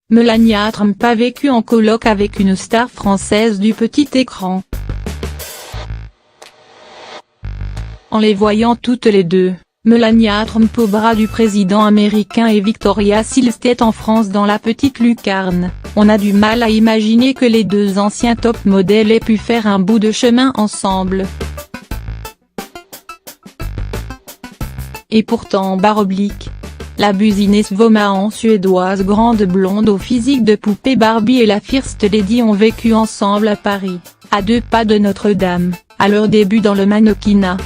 Melania Trump a vécu en coloc avec une star française du petit écran. En les voyant toutes les deux, Melania Trump au bras du président américain et Victoria Silvstedt en France dans la petite lucarne, on a du mal à imaginer que les deux anciens top modèles aient pu faire un bout de chemin ensemble. Et pourtant barre oblique. La business woman suédoise grande blonde au physique de poupée Barbie et la First Lady ont vécu ensemble à Paris, à 2 pas de Notre-Dame, à leur début dans le mannequinat.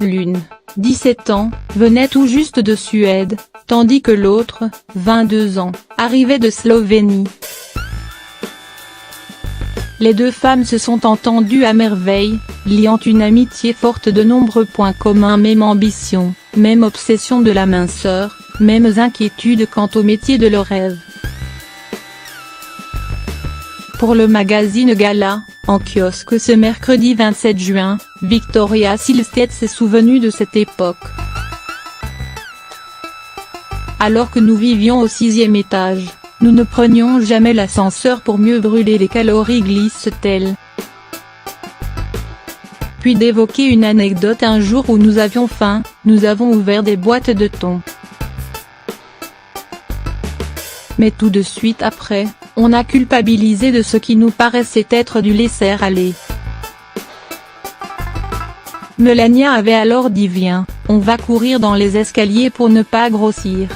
L'une, 17 ans, venait tout juste de Suède, tandis que l'autre, 22 ans, arrivait de Slovénie. Les deux femmes se sont entendues à merveille, liant une amitié forte de nombreux points communs, même ambition, même obsession de la minceur, mêmes inquiétudes quant au métier de leur rêve. Pour le magazine Gala, en kiosque ce mercredi 27 juin, Victoria Silvstedt s'est souvenue de cette époque. Alors que nous vivions au 6e étage, nous ne prenions jamais l'ascenseur pour mieux brûler les calories, glisse-t-elle. Puis d'évoquer une anecdote: un jour où nous avions faim, nous avons ouvert des boîtes de thon. Mais tout de suite après, on a culpabilisé de ce qui nous paraissait être du laisser-aller. Melania avait alors dit: viens, on va courir dans les escaliers pour ne pas grossir.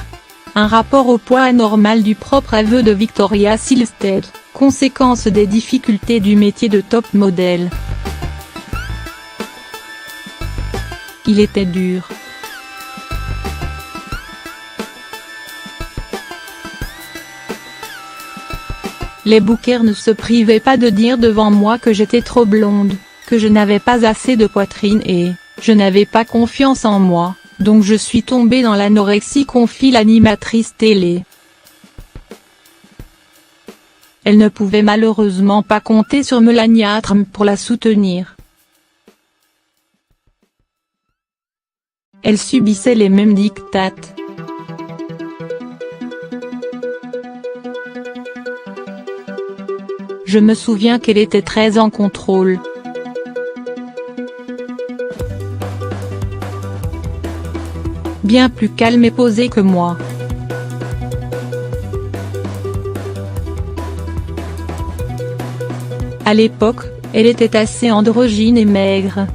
Un rapport au poids anormal du propre aveu de Victoria Silvstedt, conséquence des difficultés du métier de top modèle. Il était dur. Les bookers ne se privaient pas de dire devant moi que j'étais trop blonde, que je n'avais pas assez de poitrine et je n'avais pas confiance en moi, donc je suis tombée dans l'anorexie, confie l'animatrice télé. Elle ne pouvait malheureusement pas compter sur Melania Trump pour la soutenir. Elle subissait les mêmes diktats. Je me souviens qu'elle était très en contrôle. Bien plus calme et posée que moi. À l'époque, elle était assez androgyne et maigre.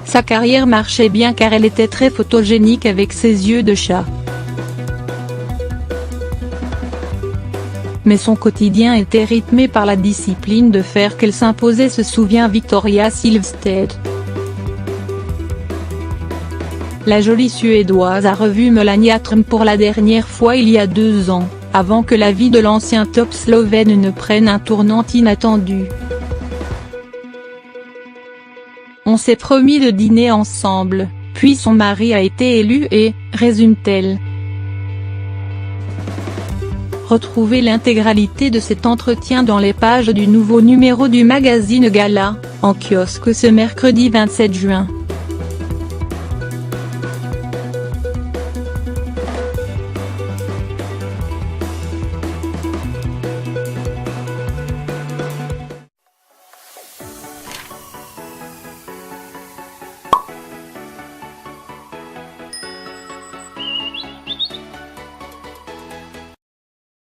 Sa carrière marchait bien car elle était très photogénique avec ses yeux de chat. Mais son quotidien était rythmé par la discipline de fer qu'elle s'imposait, se souvient Victoria Silvstedt. La jolie Suédoise a revu Melania Trump pour la dernière fois il y a 2 ans, avant que la vie de l'ancien top slovène ne prenne un tournant inattendu. On s'est promis de dîner ensemble, puis son mari a été élu et, résume-t-elle. Retrouvez l'intégralité de cet entretien dans les pages du nouveau numéro du magazine Gala, en kiosque ce mercredi 27 juin.